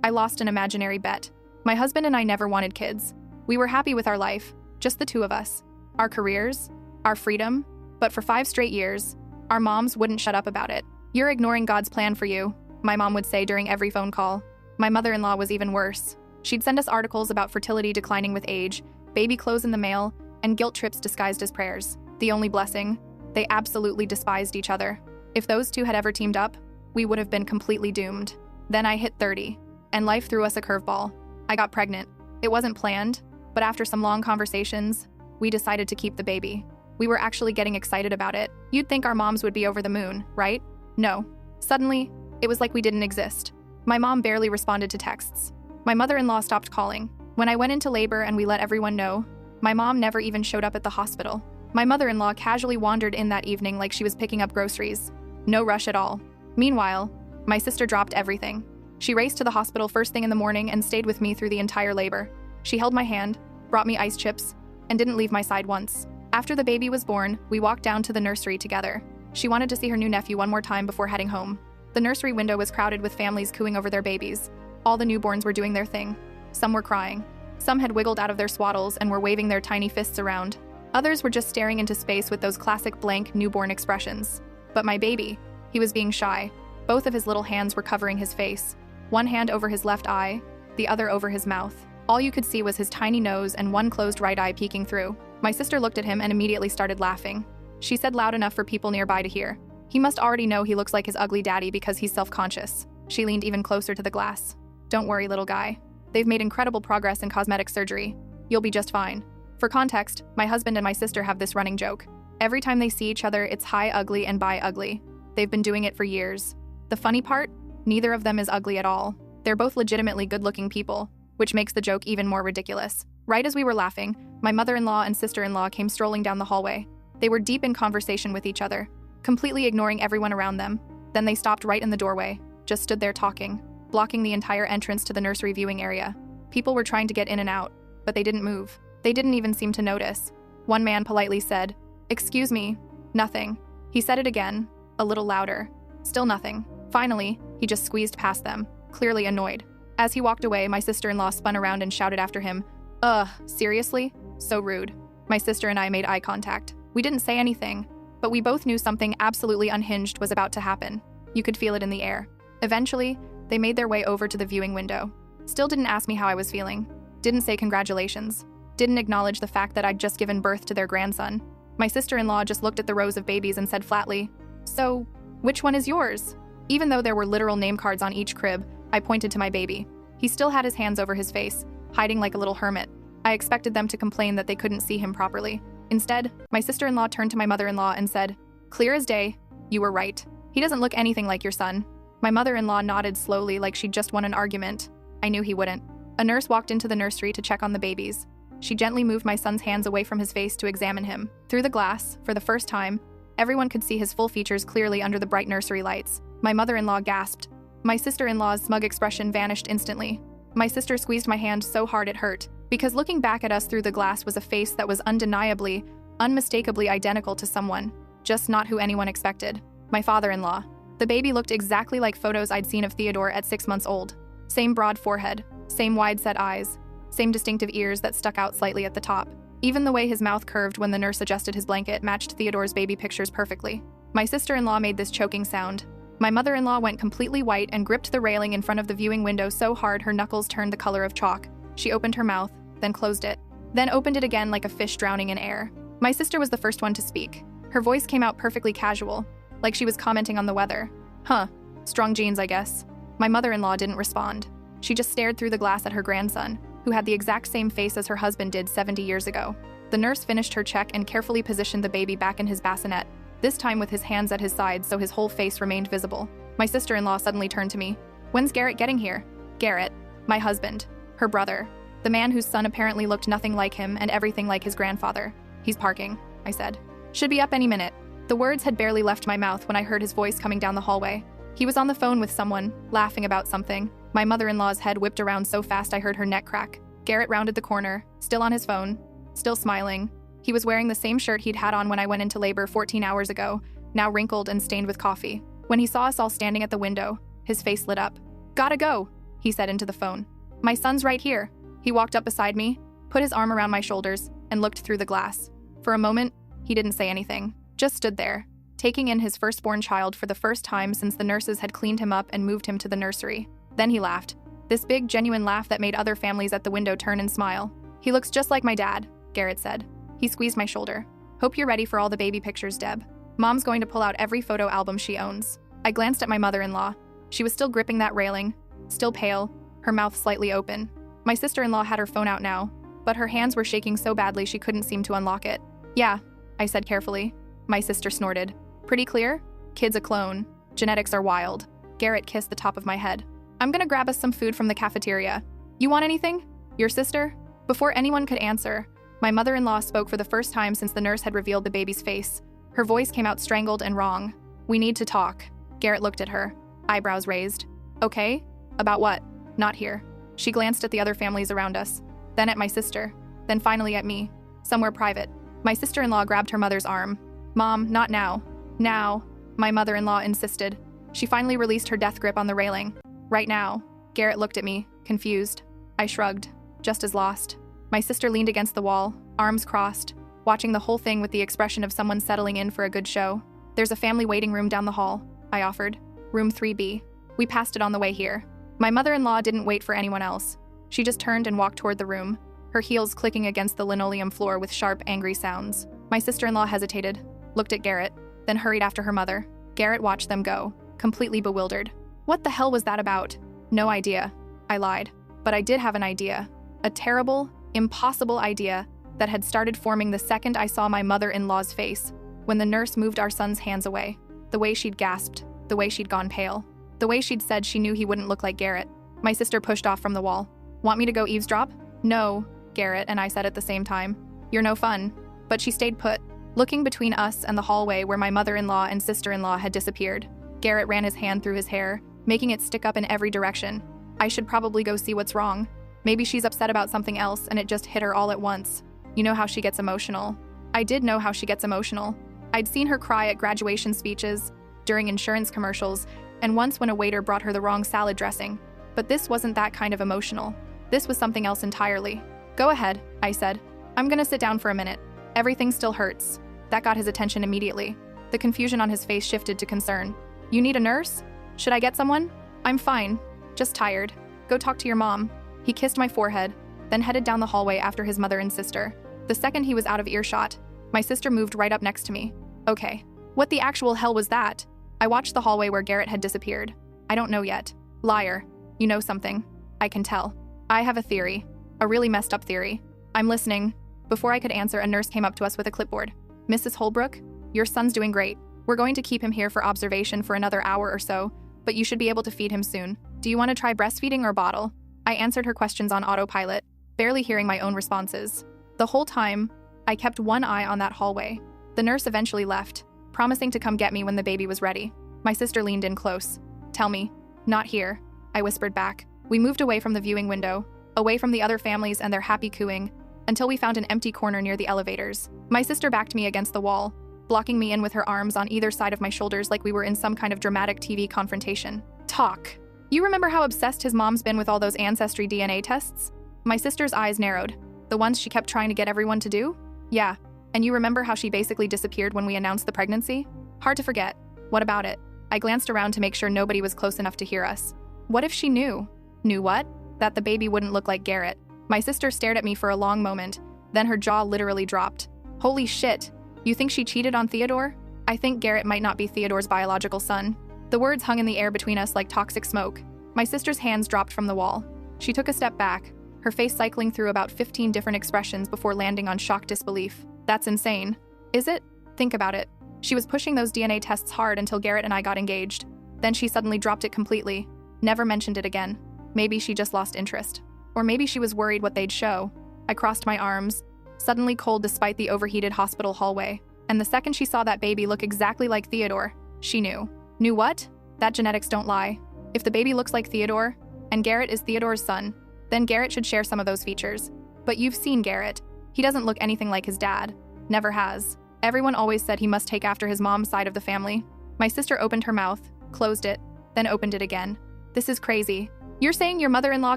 I lost an imaginary bet. My husband and I never wanted kids. We were happy with our life, just the two of us. Our careers, our freedom, but for 5 straight years, our moms wouldn't shut up about it. "You're ignoring God's plan for you," my mom would say during every phone call. My mother-in-law was even worse. She'd send us articles about fertility declining with age, baby clothes in the mail, and guilt trips disguised as prayers. The only blessing, they absolutely despised each other. If those two had ever teamed up, we would have been completely doomed. Then I hit 30, and life threw us a curveball. I got pregnant. It wasn't planned, but after some long conversations, we decided to keep the baby. We were actually getting excited about it. You'd think our moms would be over the moon, right? No. Suddenly, it was like we didn't exist. My mom barely responded to texts. My mother-in-law stopped calling. When I went into labor and we let everyone know, my mom never even showed up at the hospital. My mother-in-law casually wandered in that evening like she was picking up groceries. No rush at all. Meanwhile, my sister dropped everything. She raced to the hospital first thing in the morning and stayed with me through the entire labor. She held my hand, brought me ice chips, and didn't leave my side once. After the baby was born, we walked down to the nursery together. She wanted to see her new nephew one more time before heading home. The nursery window was crowded with families cooing over their babies. All the newborns were doing their thing. Some were crying. Some had wiggled out of their swaddles and were waving their tiny fists around. Others were just staring into space with those classic blank newborn expressions. But my baby, he was being shy. Both of his little hands were covering his face. One hand over his left eye, the other over his mouth. All you could see was his tiny nose and one closed right eye peeking through. My sister looked at him and immediately started laughing. She said loud enough for people nearby to hear. "He must already know he looks like his ugly daddy because he's self-conscious." She leaned even closer to the glass. "Don't worry, little guy. They've made incredible progress in cosmetic surgery. You'll be just fine." For context, my husband and my sister have this running joke. Every time they see each other, it's hi ugly and bye ugly. They've been doing it for years. The funny part? Neither of them is ugly at all. They're both legitimately good-looking people, which makes the joke even more ridiculous. Right as we were laughing, my mother-in-law and sister-in-law came strolling down the hallway. They were deep in conversation with each other, completely ignoring everyone around them. Then they stopped right in the doorway, just stood there talking, blocking the entire entrance to the nursery viewing area. People were trying to get in and out, but they didn't move. They didn't even seem to notice. One man politely said, "Excuse me." "Nothing." He said it again, a little louder. Still nothing. Finally, he just squeezed past them, clearly annoyed. As he walked away, my sister-in-law spun around and shouted after him, "Ugh, seriously? So rude." My sister and I made eye contact. We didn't say anything, but we both knew something absolutely unhinged was about to happen. You could feel it in the air. Eventually, they made their way over to the viewing window. Still didn't ask me how I was feeling. Didn't say congratulations. Didn't acknowledge the fact that I'd just given birth to their grandson. My sister-in-law just looked at the rows of babies and said flatly, "So, which one is yours?" Even though there were literal name cards on each crib, I pointed to my baby. He still had his hands over his face, hiding like a little hermit. I expected them to complain that they couldn't see him properly. Instead, my sister-in-law turned to my mother-in-law and said, "Clear as day, you were right. He doesn't look anything like your son." My mother-in-law nodded slowly like she'd just won an argument. I knew he wouldn't. A nurse walked into the nursery to check on the babies. She gently moved my son's hands away from his face to examine him. Through the glass, for the first time, everyone could see his full features clearly under the bright nursery lights. My mother-in-law gasped. My sister-in-law's smug expression vanished instantly. My sister squeezed my hand so hard it hurt, because looking back at us through the glass was a face that was undeniably, unmistakably identical to someone, just not who anyone expected. My father-in-law. The baby looked exactly like photos I'd seen of Theodore at 6 months old. Same broad forehead, same wide-set eyes, same distinctive ears that stuck out slightly at the top. Even the way his mouth curved when the nurse adjusted his blanket matched Theodore's baby pictures perfectly. My sister-in-law made this choking sound. My mother-in-law went completely white and gripped the railing in front of the viewing window so hard her knuckles turned the color of chalk. She opened her mouth, then closed it, then opened it again like a fish drowning in air. My sister was the first one to speak. Her voice came out perfectly casual, like she was commenting on the weather. "Huh, strong genes, I guess." My mother-in-law didn't respond. She just stared through the glass at her grandson, who had the exact same face as her husband did 70 years ago. The nurse finished her check and carefully positioned the baby back in his bassinet, this time with his hands at his sides so his whole face remained visible. My sister-in-law suddenly turned to me. "When's Garrett getting here?" Garrett, my husband, her brother, the man whose son apparently looked nothing like him and everything like his grandfather. "He's parking," I said. "Should be up any minute." The words had barely left my mouth when I heard his voice coming down the hallway. He was on the phone with someone, laughing about something. My mother-in-law's head whipped around so fast I heard her neck crack. Garrett rounded the corner, still on his phone, still smiling. He was wearing the same shirt he'd had on when I went into labor 14 hours ago, now wrinkled and stained with coffee. When he saw us all standing at the window, his face lit up. "Gotta go," he said into the phone. My son's right here. He walked up beside me, put his arm around my shoulders, and looked through the glass. For a moment, he didn't say anything, just stood there, taking in his firstborn child for the first time since the nurses had cleaned him up and moved him to the nursery. Then he laughed. This big, genuine laugh that made other families at the window turn and smile. He looks just like my dad, Garrett said. He squeezed my shoulder. Hope you're ready for all the baby pictures, Deb. Mom's going to pull out every photo album she owns. I glanced at my mother-in-law. She was still gripping that railing, still pale, her mouth slightly open. My sister-in-law had her phone out now, but her hands were shaking so badly she couldn't seem to unlock it. Yeah, I said carefully. My sister snorted. Pretty clear? Kid's a clone. Genetics are wild. Garrett kissed the top of my head. I'm gonna grab us some food from the cafeteria. You want anything? Your sister? Before anyone could answer, my mother-in-law spoke for the first time since the nurse had revealed the baby's face. Her voice came out strangled and wrong. We need to talk. Garrett looked at her, eyebrows raised. Okay? About what? Not here. She glanced at the other families around us, then at my sister, then finally at me. Somewhere private. My sister-in-law grabbed her mother's arm. Mom, not now. Now, my mother-in-law insisted. She finally released her death grip on the railing. Right now. Garrett looked at me, confused. I shrugged, just as lost. My sister leaned against the wall, arms crossed, watching the whole thing with the expression of someone settling in for a good show. There's a family waiting room down the hall, I offered. Room 3B. We passed it on the way here. My mother-in-law didn't wait for anyone else. She just turned and walked toward the room, her heels clicking against the linoleum floor with sharp, angry sounds. My sister-in-law hesitated, looked at Garrett, then hurried after her mother. Garrett watched them go, completely bewildered. What the hell was that about? No idea. I lied. But I did have an idea. A terrible, impossible idea that had started forming the second I saw my mother-in-law's face, when the nurse moved our son's hands away. The way she'd gasped, the way she'd gone pale, the way she'd said she knew he wouldn't look like Garrett. My sister pushed off from the wall. Want me to go eavesdrop? No, Garrett and I said at the same time. You're no fun. But she stayed put, looking between us and the hallway where my mother-in-law and sister-in-law had disappeared. Garrett ran his hand through his hair, making it stick up in every direction. I should probably go see what's wrong. Maybe she's upset about something else and it just hit her all at once. You know how she gets emotional. I did know how she gets emotional. I'd seen her cry at graduation speeches, during insurance commercials, and once when a waiter brought her the wrong salad dressing. But this wasn't that kind of emotional. This was something else entirely. Go ahead, I said. I'm gonna sit down for a minute. Everything still hurts. That got his attention immediately. The confusion on his face shifted to concern. You need a nurse? Should I get someone? I'm fine. Just tired. Go talk to your mom. He kissed my forehead, then headed down the hallway after his mother and sister. The second he was out of earshot, my sister moved right up next to me. Okay. What the actual hell was that? I watched the hallway where Garrett had disappeared. I don't know yet. Liar. You know something. I can tell. I have a theory. A really messed up theory. I'm listening. Before I could answer, a nurse came up to us with a clipboard. Mrs. Holbrook, your son's doing great. We're going to keep him here for observation for another hour or so, but you should be able to feed him soon. Do you want to try breastfeeding or bottle? I answered her questions on autopilot, barely hearing my own responses. The whole time, I kept one eye on that hallway. The nurse eventually left, promising to come get me when the baby was ready. My sister leaned in close. Tell me. Not here, I whispered back. We moved away from the viewing window, away from the other families and their happy cooing, until we found an empty corner near the elevators. My sister backed me against the wall, blocking me in with her arms on either side of my shoulders like we were in some kind of dramatic TV confrontation. Talk. You remember how obsessed his mom's been with all those ancestry DNA tests? My sister's eyes narrowed. The ones she kept trying to get everyone to do? Yeah. And you remember how she basically disappeared when we announced the pregnancy? Hard to forget. What about it? I glanced around to make sure nobody was close enough to hear us. What if she knew? Knew what? That the baby wouldn't look like Garrett. My sister stared at me for a long moment, then her jaw literally dropped. Holy shit. You think she cheated on Theodore? I think Garrett might not be Theodore's biological son. The words hung in the air between us like toxic smoke. My sister's hands dropped from the wall. She took a step back, her face cycling through about 15 different expressions before landing on shocked disbelief. That's insane. Is it? Think about it. She was pushing those DNA tests hard until Garrett and I got engaged. Then she suddenly dropped it completely. Never mentioned it again. Maybe she just lost interest. Or maybe she was worried what they'd show. I crossed my arms, suddenly cold despite the overheated hospital hallway. And the second she saw that baby look exactly like Theodore, she knew. Knew what? That genetics don't lie. If the baby looks like Theodore, and Garrett is Theodore's son, then Garrett should share some of those features. But you've seen Garrett. He doesn't look anything like his dad. Never has. Everyone always said he must take after his mom's side of the family. My sister opened her mouth, closed it, then opened it again. This is crazy. You're saying your mother-in-law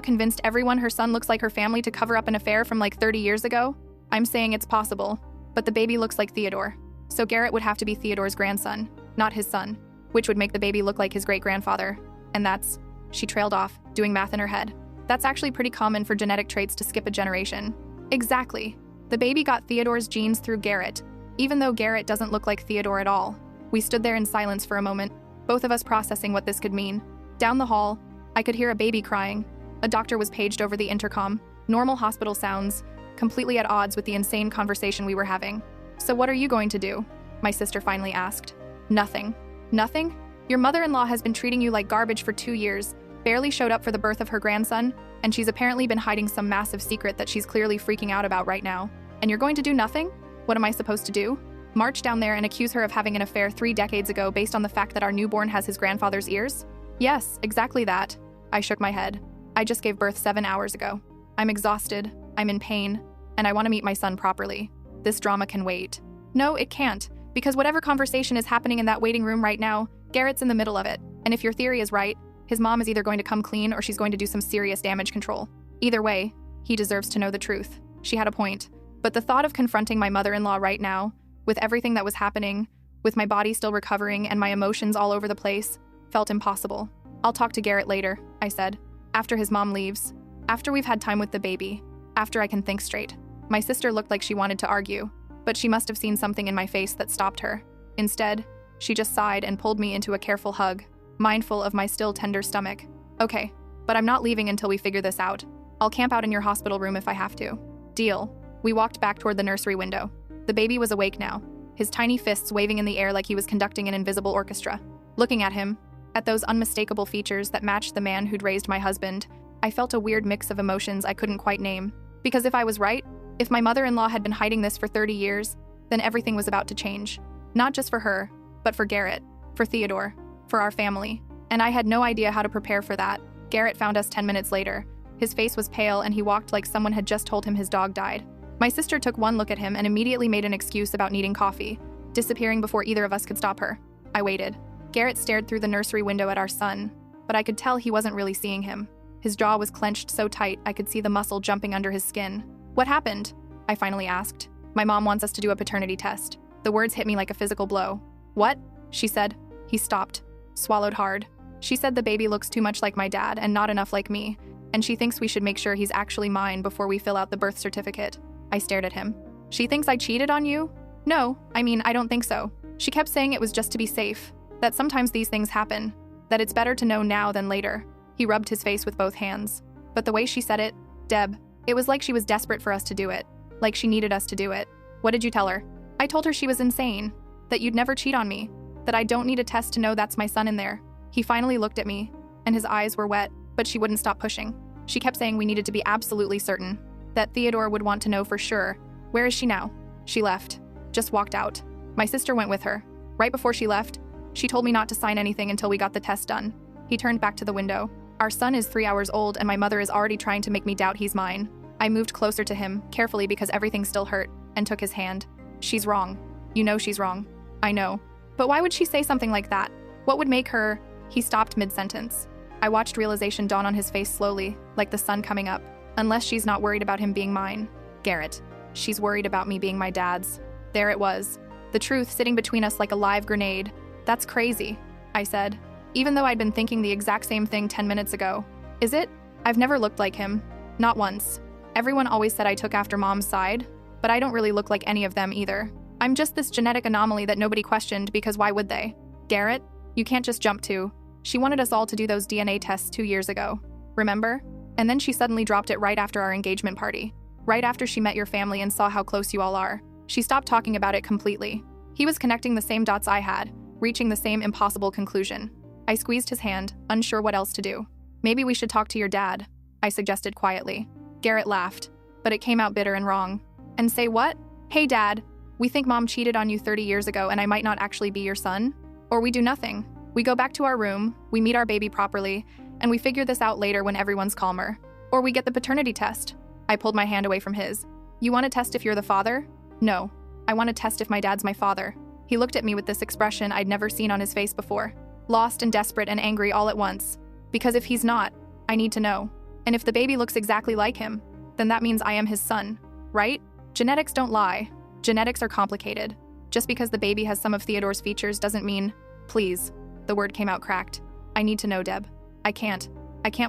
convinced everyone her son looks like her family to cover up an affair from like 30 years ago? I'm saying it's possible, but the baby looks like Theodore. So Garrett would have to be Theodore's grandson, not his son, which would make the baby look like his great-grandfather. And that's... She trailed off, doing math in her head. That's actually pretty common for genetic traits to skip a generation. Exactly. The baby got Theodore's genes through Garrett, even though Garrett doesn't look like Theodore at all. We stood there in silence for a moment, both of us processing what this could mean. Down the hall, I could hear a baby crying. A doctor was paged over the intercom. Normal hospital sounds, completely at odds with the insane conversation we were having. So what are you going to do? My sister finally asked. Nothing. Nothing? Your mother-in-law has been treating you like garbage for 2 years, barely showed up for the birth of her grandson, and she's apparently been hiding some massive secret that she's clearly freaking out about right now. And you're going to do nothing? What am I supposed to do? March down there and accuse her of having an affair 3 decades ago based on the fact that our newborn has his grandfather's ears? Yes, exactly that. I shook my head. I just gave birth 7 hours ago. I'm exhausted, I'm in pain, and I want to meet my son properly. This drama can wait. No, it can't, because whatever conversation is happening in that waiting room right now, Garrett's in the middle of it. And if your theory is right, his mom is either going to come clean or she's going to do some serious damage control. Either way, he deserves to know the truth. She had a point. But the thought of confronting my mother-in-law right now, with everything that was happening, with my body still recovering and my emotions all over the place, felt impossible. I'll talk to Garrett later, I said. After his mom leaves. After we've had time with the baby. After I can think straight. My sister looked like she wanted to argue, but she must have seen something in my face that stopped her. Instead, she just sighed and pulled me into a careful hug, mindful of my still tender stomach. Okay, but I'm not leaving until we figure this out. I'll camp out in your hospital room if I have to. Deal. We walked back toward the nursery window. The baby was awake now, his tiny fists waving in the air like he was conducting an invisible orchestra. Looking at him, at those unmistakable features that matched the man who'd raised my husband, I felt a weird mix of emotions I couldn't quite name. Because if I was right, if my mother-in-law had been hiding this for 30 years, then everything was about to change. Not just for her, but for Garrett, for Theodore, for our family. And I had no idea how to prepare for that. Garrett found us 10 minutes later. His face was pale and he walked like someone had just told him his dog died. My sister took one look at him and immediately made an excuse about needing coffee, disappearing before either of us could stop her. I waited. Garrett stared through the nursery window at our son, but I could tell he wasn't really seeing him. His jaw was clenched so tight I could see the muscle jumping under his skin. What happened? I finally asked. My mom wants us to do a paternity test. The words hit me like a physical blow. What? She said. He stopped, swallowed hard. She said the baby looks too much like my dad and not enough like me, and she thinks we should make sure he's actually mine before we fill out the birth certificate. I stared at him. She thinks I cheated on you? No, I don't think so. She kept saying it was just to be safe, that sometimes these things happen, that it's better to know now than later. He rubbed his face with both hands. But the way she said it, Deb, it was like she was desperate for us to do it, like she needed us to do it. What did you tell her? I told her she was insane, that you'd never cheat on me, that I don't need a test to know that's my son in there. He finally looked at me, and his eyes were wet, but she wouldn't stop pushing. She kept saying we needed to be absolutely certain, that Theodore would want to know for sure. Where is she now? She left. Just walked out. My sister went with her. Right before she left, she told me not to sign anything until we got the test done. He turned back to the window. Our son is 3 hours old and my mother is already trying to make me doubt he's mine. I moved closer to him, carefully because everything still hurt, and took his hand. She's wrong. You know she's wrong. I know. But why would she say something like that? What would make her... He stopped mid-sentence. I watched realization dawn on his face slowly, like the sun coming up. Unless she's not worried about him being mine. Garrett. She's worried about me being my dad's. There it was. The truth sitting between us like a live grenade. That's crazy, I said, even though I'd been thinking the exact same thing 10 minutes ago. Is it? I've never looked like him. Not once. Everyone always said I took after Mom's side, but I don't really look like any of them either. I'm just this genetic anomaly that nobody questioned because why would they? Garrett, you can't just jump to. She wanted us all to do those DNA tests 2 years ago. Remember? And then she suddenly dropped it right after our engagement party. Right after she met your family and saw how close you all are. She stopped talking about it completely. He was connecting the same dots I had, reaching the same impossible conclusion. I squeezed his hand, unsure what else to do. Maybe we should talk to your dad, I suggested quietly. Garrett laughed, but it came out bitter and wrong. And say what? Hey Dad, we think Mom cheated on you 30 years ago and I might not actually be your son? Or we do nothing. We go back to our room, we meet our baby properly, and we figure this out later when everyone's calmer. Or we get the paternity test. I pulled my hand away from his. You want to test if you're the father? No. I want to test if my dad's my father. He looked at me with this expression I'd never seen on his face before. Lost and desperate and angry all at once. Because if he's not, I need to know. And if the baby looks exactly like him, then that means I am his son, right? Genetics don't lie. Genetics are complicated. Just because the baby has some of Theodore's features doesn't mean, please. The word came out cracked. I need to know, Deb. I can't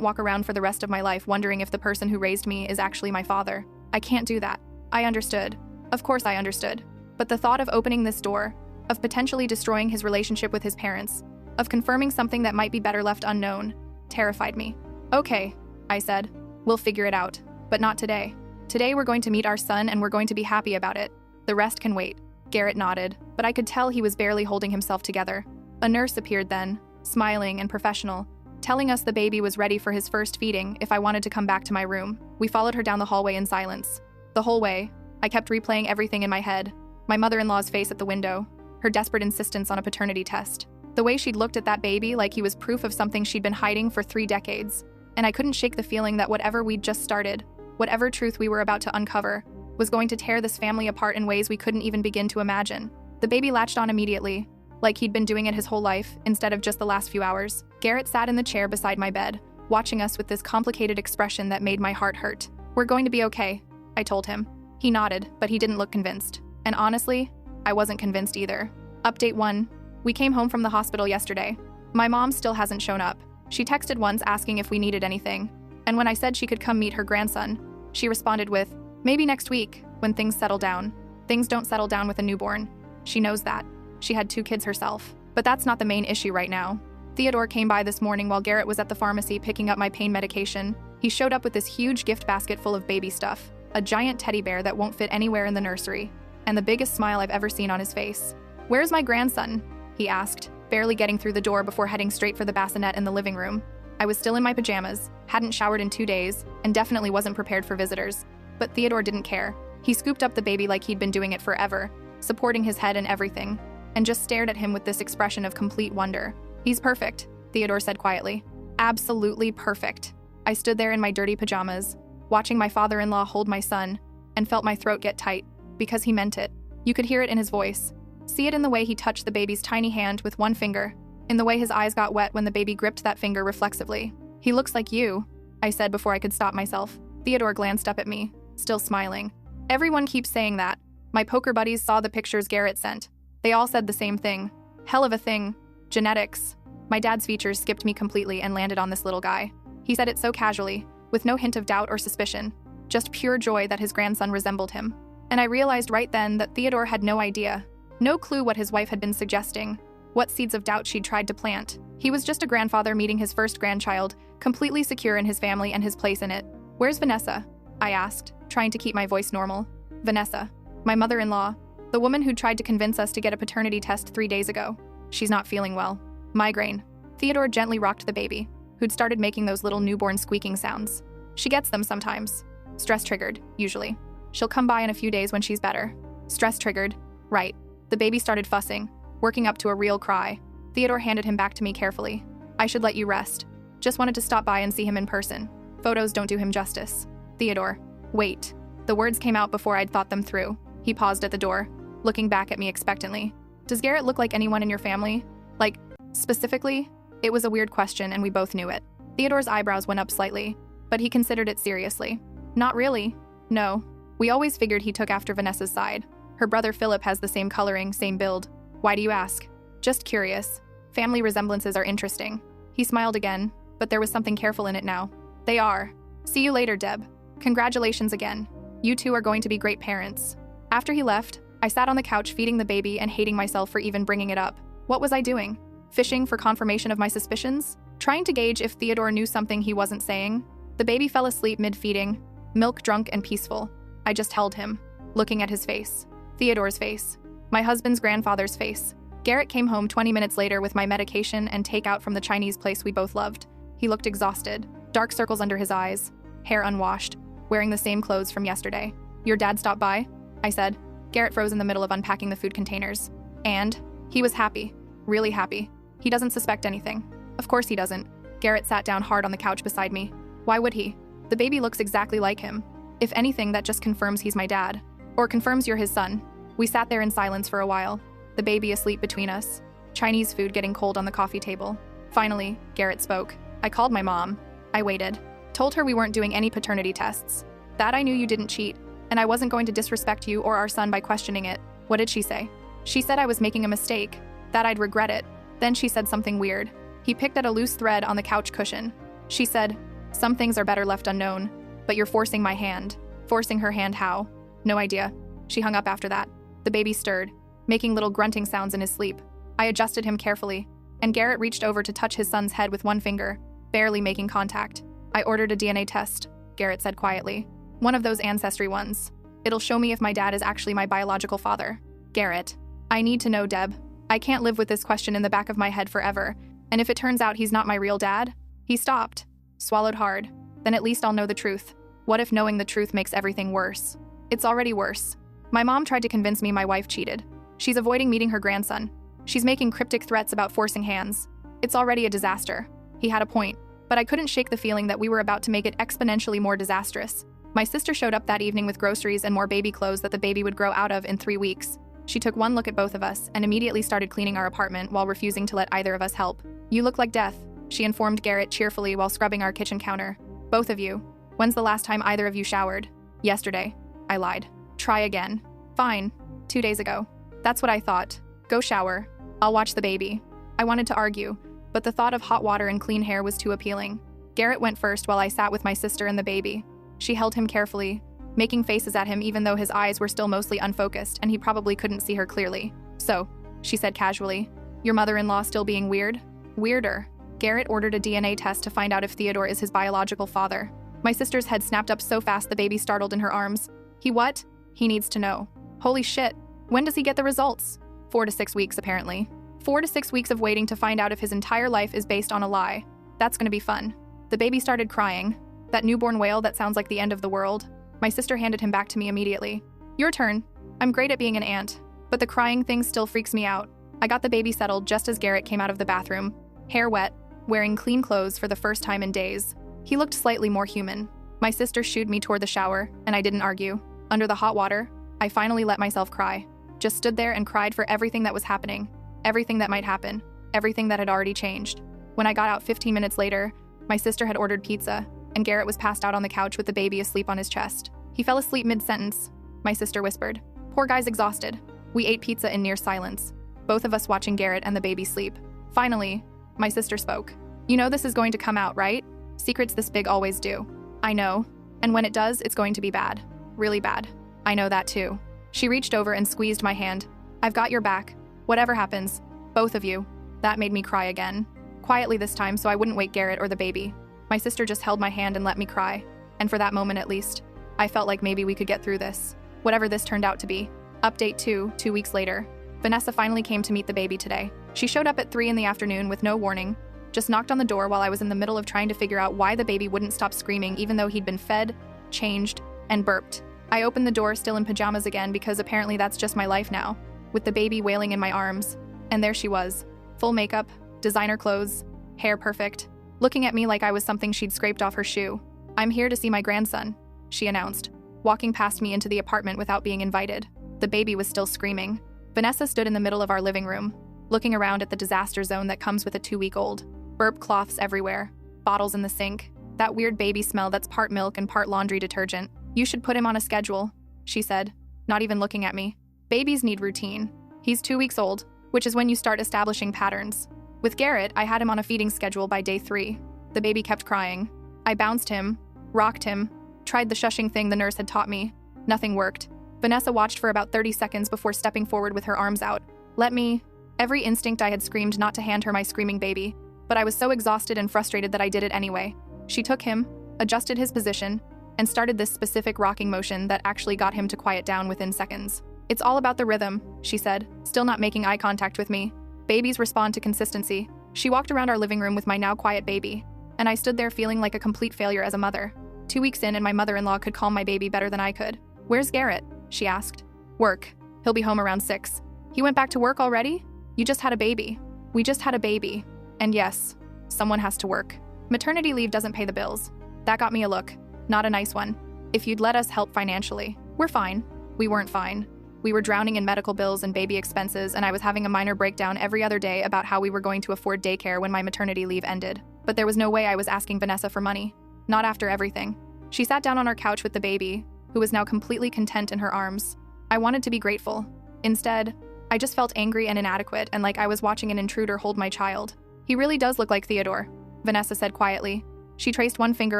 walk around for the rest of my life wondering if the person who raised me is actually my father. I can't do that. I understood. Of course I understood. But the thought of opening this door, of potentially destroying his relationship with his parents, of confirming something that might be better left unknown, terrified me. Okay, I said. We'll figure it out. But not today. Today we're going to meet our son and we're going to be happy about it. The rest can wait. Garrett nodded, but I could tell he was barely holding himself together. A nurse appeared then, smiling and professional, telling us the baby was ready for his first feeding if I wanted to come back to my room. We followed her down the hallway in silence. The whole way, I kept replaying everything in my head. My mother-in-law's face at the window, her desperate insistence on a paternity test, the way she'd looked at that baby like he was proof of something she'd been hiding for 3 decades. And I couldn't shake the feeling that whatever we'd just started, whatever truth we were about to uncover, was going to tear this family apart in ways we couldn't even begin to imagine. The baby latched on immediately, like he'd been doing it his whole life, instead of just the last few hours. Garrett sat in the chair beside my bed, watching us with this complicated expression that made my heart hurt. We're going to be okay, I told him. He nodded, but he didn't look convinced. And honestly, I wasn't convinced either. Update 1. We came home from the hospital yesterday. My mom still hasn't shown up. She texted once asking if we needed anything. And when I said she could come meet her grandson, she responded with, maybe next week, when things settle down. Things don't settle down with a newborn. She knows that. She had 2 kids herself. But that's not the main issue right now. Theodore came by this morning while Garrett was at the pharmacy picking up my pain medication. He showed up with this huge gift basket full of baby stuff, a giant teddy bear that won't fit anywhere in the nursery, and the biggest smile I've ever seen on his face. "Where's my grandson?" he asked, barely getting through the door before heading straight for the bassinet in the living room. I was still in my pajamas, hadn't showered in 2 days, and definitely wasn't prepared for visitors. But Theodore didn't care. He scooped up the baby like he'd been doing it forever, supporting his head and everything, and just stared at him with this expression of complete wonder. "He's perfect," Theodore said quietly. "Absolutely perfect." I stood there in my dirty pajamas, watching my father-in-law hold my son, and felt my throat get tight, because he meant it. You could hear it in his voice. See it in the way he touched the baby's tiny hand with one finger, in the way his eyes got wet when the baby gripped that finger reflexively. "He looks like you," I said before I could stop myself. Theodore glanced up at me, still smiling. "Everyone keeps saying that. My poker buddies saw the pictures Garrett sent. They all said the same thing. Hell of a thing. Genetics." My dad's features skipped me completely and landed on this little guy. He said it so casually, with no hint of doubt or suspicion, just pure joy that his grandson resembled him. And I realized right then that Theodore had no idea, no clue what his wife had been suggesting, what seeds of doubt she'd tried to plant. He was just a grandfather meeting his first grandchild, completely secure in his family and his place in it. "Where's Vanessa?" I asked, trying to keep my voice normal. Vanessa, my mother-in-law, the woman who tried to convince us to get a paternity test 3 days ago. "She's not feeling well. Migraine." Theodore gently rocked the baby, who'd started making those little newborn squeaking sounds. "She gets them sometimes. Stress-triggered, usually. She'll come by in a few days when she's better." Stress-triggered, right. The baby started fussing, working up to a real cry. Theodore handed him back to me carefully. "I should let you rest. Just wanted to stop by and see him in person. Photos don't do him justice." "Theodore, wait." The words came out before I'd thought them through. He paused at the door, looking back at me expectantly. "Does Garrett look like anyone in your family? Like, specifically?" It was a weird question and we both knew it. Theodore's eyebrows went up slightly, but he considered it seriously. "Not really. No. We always figured he took after Vanessa's side. Her brother Philip has the same coloring, same build. Why do you ask?" "Just curious. Family resemblances are interesting." He smiled again, but there was something careful in it now. "They are. See you later, Deb. Congratulations again. You two are going to be great parents." After he left, I sat on the couch feeding the baby and hating myself for even bringing it up. What was I doing? Fishing for confirmation of my suspicions? Trying to gauge if Theodore knew something he wasn't saying? The baby fell asleep mid-feeding, milk-drunk and peaceful. I just held him, looking at his face. Theodore's face. My husband's grandfather's face. Garrett came home 20 minutes later with my medication and takeout from the Chinese place we both loved. He looked exhausted, dark circles under his eyes, hair unwashed, wearing the same clothes from yesterday. "Your dad stopped by?" I said. Garrett froze in the middle of unpacking the food containers. "And?" He was happy. Really happy. He doesn't suspect anything. Of course he doesn't. Garrett sat down hard on the couch beside me. Why would he? The baby looks exactly like him. If anything, that just confirms he's my dad. Or confirms you're his son. We sat there in silence for a while, the baby asleep between us, Chinese food getting cold on the coffee table. Finally, Garrett spoke. "I called my mom. I waited. Told her we weren't doing any paternity tests. That I knew you didn't cheat, and I wasn't going to disrespect you or our son by questioning it. What did she say? She said I was making a mistake, that I'd regret it. Then she said something weird. He picked at a loose thread on the couch cushion. She said, "Some things are better left unknown, but you're forcing my hand." Forcing her hand how? No idea. She hung up after that. The baby stirred, making little grunting sounds in his sleep. I adjusted him carefully, and Garrett reached over to touch his son's head with one finger, barely making contact. "I ordered a DNA test," Garrett said quietly. "One of those ancestry ones. It'll show me if my dad is actually my biological father." Garrett. "I need to know, Deb. I can't live with this question in the back of my head forever, and if it turns out he's not my real dad?" He stopped, swallowed hard. "Then at least I'll know the truth. What if knowing the truth makes everything worse?" It's already worse. My mom tried to convince me my wife cheated. She's avoiding meeting her grandson. She's making cryptic threats about forcing hands. It's already a disaster. He had a point, but I couldn't shake the feeling that we were about to make it exponentially more disastrous. My sister showed up that evening with groceries and more baby clothes that the baby would grow out of in 3 weeks. She took one look at both of us and immediately started cleaning our apartment while refusing to let either of us help. "You look like death," she informed Garrett cheerfully while scrubbing our kitchen counter. "Both of you. When's the last time either of you showered?" "Yesterday." I lied. "Try again." "Fine. 2 days ago." "That's what I thought. Go shower. I'll watch the baby." I wanted to argue, but the thought of hot water and clean hair was too appealing. Garrett went first while I sat with my sister and the baby. She held him carefully, making faces at him even though his eyes were still mostly unfocused and he probably couldn't see her clearly. "So," she said casually, "your mother-in-law still being weird?" "Weirder." Garrett ordered a DNA test to find out if Theodore is his biological father. My sister's head snapped up so fast the baby startled in her arms. "He what?" "He needs to know." "Holy shit. When does he get the results?" 4 to 6 weeks, apparently. 4 to 6 weeks of waiting to find out if his entire life is based on a lie. That's gonna be fun. The baby started crying. That newborn wail that sounds like the end of the world. My sister handed him back to me immediately. "Your turn. I'm great at being an aunt, but the crying thing still freaks me out." I got the baby settled just as Garrett came out of the bathroom, hair wet, wearing clean clothes for the first time in days. He looked slightly more human. My sister shooed me toward the shower, and I didn't argue. Under the hot water, I finally let myself cry. Just stood there and cried for everything that was happening, everything that might happen, everything that had already changed. When I got out 15 minutes later, my sister had ordered pizza, and Garrett was passed out on the couch with the baby asleep on his chest. He fell asleep mid-sentence, my sister whispered. "Poor guy's exhausted." We ate pizza in near silence, both of us watching Garrett and the baby sleep. Finally, my sister spoke. "You know this is going to come out, right? Secrets this big always do." "I know, and when it does, it's going to be bad. Really bad." "I know that too." She reached over and squeezed my hand. "I've got your back. Whatever happens, both of you." That made me cry again. Quietly this time so I wouldn't wake Garrett or the baby. My sister just held my hand and let me cry, and for that moment at least, I felt like maybe we could get through this. Whatever this turned out to be. Update 2 weeks later. Vanessa finally came to meet the baby today. She showed up at 3 in the afternoon with no warning, just knocked on the door while I was in the middle of trying to figure out why the baby wouldn't stop screaming even though he'd been fed, changed, and burped. I opened the door still in pajamas again because apparently that's just my life now, with the baby wailing in my arms. And there she was, full makeup, designer clothes, hair perfect, looking at me like I was something she'd scraped off her shoe. "I'm here to see my grandson," she announced, walking past me into the apartment without being invited. The baby was still screaming. Vanessa stood in the middle of our living room, looking around at the disaster zone that comes with a 2-week-old. Burp cloths everywhere, bottles in the sink, that weird baby smell that's part milk and part laundry detergent. "You should put him on a schedule," she said, not even looking at me. "Babies need routine. He's 2 weeks old, which is when you start establishing patterns. With Garrett, I had him on a feeding schedule by day 3. The baby kept crying. I bounced him, rocked him, tried the shushing thing the nurse had taught me. Nothing worked. Vanessa watched for about 30 seconds before stepping forward with her arms out. "Let me." Every instinct I had screamed not to hand her my screaming baby, but I was so exhausted and frustrated that I did it anyway. She took him, adjusted his position, and started this specific rocking motion that actually got him to quiet down within seconds. "It's all about the rhythm," she said, still not making eye contact with me. "Babies respond to consistency." She walked around our living room with my now quiet baby, and I stood there feeling like a complete failure as a mother. 2 weeks in and my mother-in-law could calm my baby better than I could. "Where's Garrett?" she asked. "Work. He'll be home around 6. "He went back to work already? You just had a baby." "We just had a baby. And yes, someone has to work. Maternity leave doesn't pay the bills." That got me a look. Not a nice one. "If you'd let us help financially." "We're fine." We weren't fine. We were drowning in medical bills and baby expenses, and I was having a minor breakdown every other day about how we were going to afford daycare when my maternity leave ended. but there was no way I was asking Vanessa for money. Not after everything. She sat down on our couch with the baby, who was now completely content in her arms. I wanted to be grateful. Instead, I just felt angry and inadequate and like I was watching an intruder hold my child. He really does look like Theodore, Vanessa said quietly. She traced one finger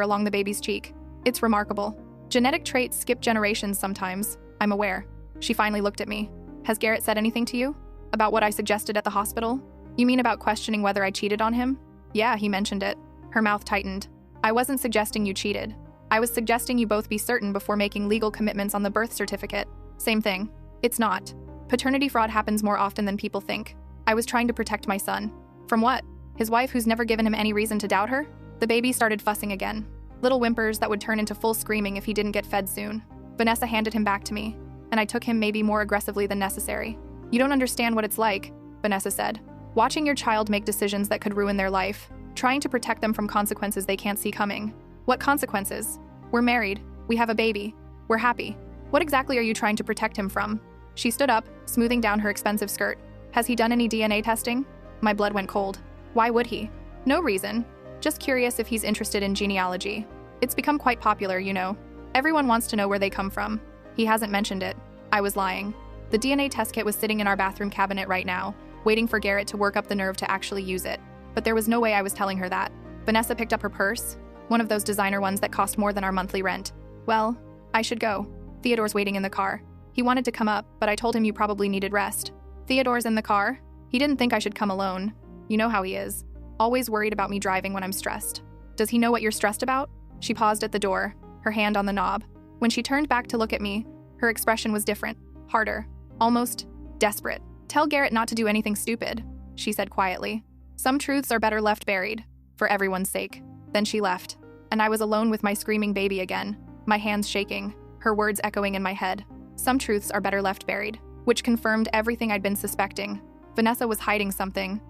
along the baby's cheek. It's remarkable. Genetic traits skip generations sometimes, I'm aware. She finally looked at me. Has Garrett said anything to you? About what I suggested at the hospital? You mean about questioning whether I cheated on him? Yeah, he mentioned it. Her mouth tightened. I wasn't suggesting you cheated. I was suggesting you both be certain before making legal commitments on the birth certificate. Same thing. It's not. Paternity fraud happens more often than people think. I was trying to protect my son. From what? His wife who's never given him any reason to doubt her? The baby started fussing again. Little whimpers that would turn into full screaming if he didn't get fed soon. Vanessa handed him back to me, and I took him maybe more aggressively than necessary. You don't understand what it's like, Vanessa said. Watching your child make decisions that could ruin their life, trying to protect them from consequences they can't see coming. What consequences? We're married. We have a baby. We're happy. What exactly are you trying to protect him from? She stood up, smoothing down her expensive skirt. Has he done any DNA testing? My blood went cold. Why would he? No reason. Just curious if he's interested in genealogy. It's become quite popular, you know. Everyone wants to know where they come from. He hasn't mentioned it. I was lying. The DNA test kit was sitting in our bathroom cabinet right now, waiting for Garrett to work up the nerve to actually use it. But there was no way I was telling her that. Vanessa picked up her purse, one of those designer ones that cost more than our monthly rent. Well, I should go. Theodore's waiting in the car. He wanted to come up, but I told him you probably needed rest. Theodore's in the car? He didn't think I should come alone. You know how he is. Always worried about me driving when I'm stressed. Does he know what you're stressed about? She paused at the door, her hand on the knob. When she turned back to look at me, her expression was different, harder, almost desperate. Tell Garrett not to do anything stupid, she said quietly. Some truths are better left buried, for everyone's sake. Then she left, and I was alone with my screaming baby again, my hands shaking, her words echoing in my head. Some truths are better left buried, which confirmed everything I'd been suspecting. Vanessa was hiding something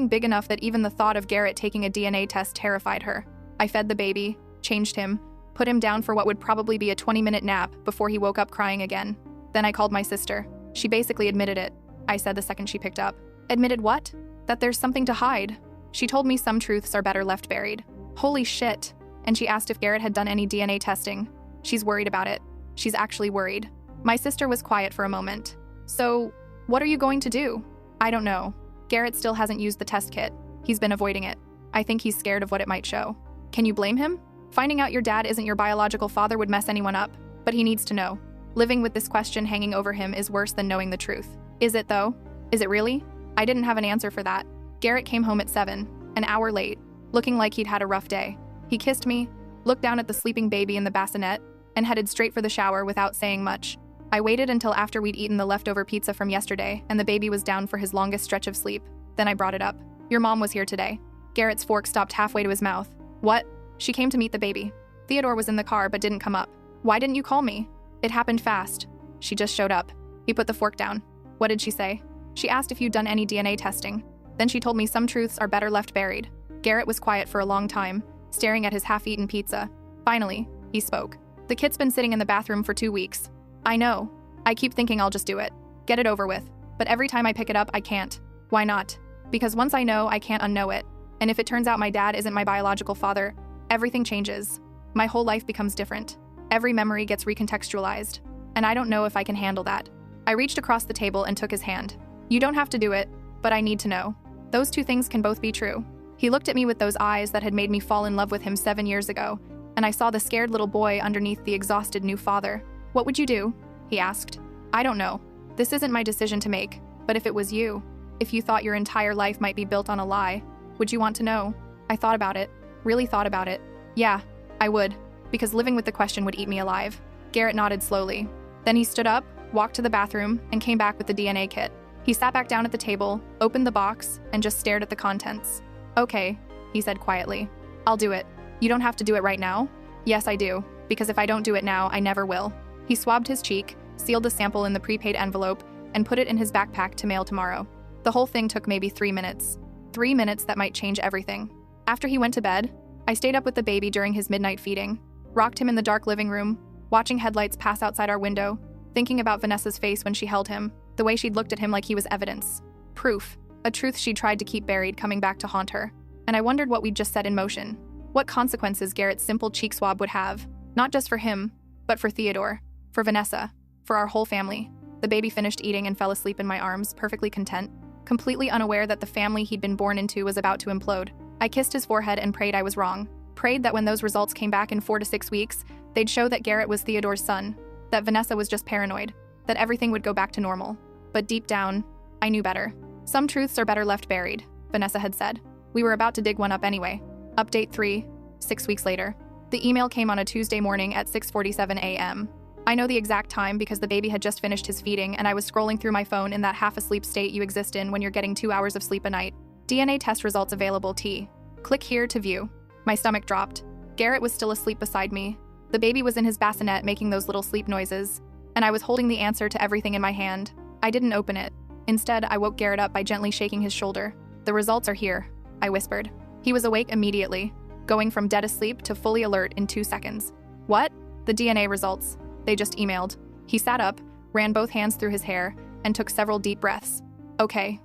big enough that even the thought of Garrett taking a DNA test terrified her. I fed the baby, changed him, put him down for what would probably be a 20-minute nap before he woke up crying again. Then I called my sister. She basically admitted it, I said the second she picked up. Admitted what? That there's something to hide. She told me some truths are better left buried. Holy shit. And she asked if Garrett had done any DNA testing. She's worried about it. She's actually worried. My sister was quiet for a moment. So, what are you going to do? I don't know. Garrett still hasn't used the test kit. He's been avoiding it. I think he's scared of what it might show. Can you blame him? Finding out your dad isn't your biological father would mess anyone up, but he needs to know. Living with this question hanging over him is worse than knowing the truth. Is it though? Is it really? I didn't have an answer for that. Garrett came home at 7, an hour late, looking like he'd had a rough day. He kissed me, looked down at the sleeping baby in the bassinet, and headed straight for the shower without saying much. I waited until after we'd eaten the leftover pizza from yesterday and the baby was down for his longest stretch of sleep. Then I brought it up. Your mom was here today. Garrett's fork stopped halfway to his mouth. What? She came to meet the baby. Theodore was in the car but didn't come up. Why didn't you call me? It happened fast. She just showed up. He put the fork down. What did she say? She asked if you'd done any DNA testing. Then she told me some truths are better left buried. Garrett was quiet for a long time, staring at his half-eaten pizza. Finally, he spoke. The kit's been sitting in the bathroom for 2 weeks. I know. I keep thinking I'll just do it. Get it over with. But every time I pick it up, I can't. Why not? Because once I know, I can't unknow it. And if it turns out my dad isn't my biological father, everything changes. My whole life becomes different. Every memory gets recontextualized. And I don't know if I can handle that. I reached across the table and took his hand. You don't have to do it, but I need to know. Those two things can both be true. He looked at me with those eyes that had made me fall in love with him 7 years ago, and I saw the scared little boy underneath the exhausted new father. What would you do? He asked. I don't know. This isn't my decision to make, but if it was you, if you thought your entire life might be built on a lie, would you want to know? I thought about it. Really thought about it. Yeah, I would, because living with the question would eat me alive. Garrett nodded slowly. Then he stood up, walked to the bathroom, and came back with the DNA kit. He sat back down at the table, opened the box, and just stared at the contents. Okay, he said quietly. I'll do it. You don't have to do it right now? Yes, I do, because if I don't do it now, I never will. He swabbed his cheek, sealed the sample in the prepaid envelope, and put it in his backpack to mail tomorrow. The whole thing took maybe 3 minutes. 3 minutes that might change everything. After he went to bed, I stayed up with the baby during his midnight feeding, rocked him in the dark living room, watching headlights pass outside our window, thinking about Vanessa's face when she held him, the way she'd looked at him like he was evidence. Proof. A truth she'd tried to keep buried coming back to haunt her. And I wondered what we'd just set in motion. What consequences Garrett's simple cheek swab would have, not just for him, but for Theodore, for Vanessa, for our whole family. The baby finished eating and fell asleep in my arms, perfectly content, completely unaware that the family he'd been born into was about to implode. I kissed his forehead and prayed I was wrong. Prayed that when those results came back in 4 to 6 weeks, they'd show that Garrett was Theodore's son, that Vanessa was just paranoid, that everything would go back to normal. But deep down, I knew better. Some truths are better left buried, Vanessa had said. We were about to dig one up anyway. Update 3, 6 weeks later. The email came on a Tuesday morning at 6:47 a.m. I know the exact time because the baby had just finished his feeding and I was scrolling through my phone in that half-asleep state you exist in when you're getting 2 hours of sleep a night. DNA test results available T. Click here to view. My stomach dropped. Garrett was still asleep beside me. The baby was in his bassinet making those little sleep noises, and I was holding the answer to everything in my hand. I didn't open it. Instead, I woke Garrett up by gently shaking his shoulder. The results are here, I whispered. He was awake immediately, going from dead asleep to fully alert in 2 seconds. What? The DNA results. They just emailed. He sat up, ran both hands through his hair, and took several deep breaths. Okay,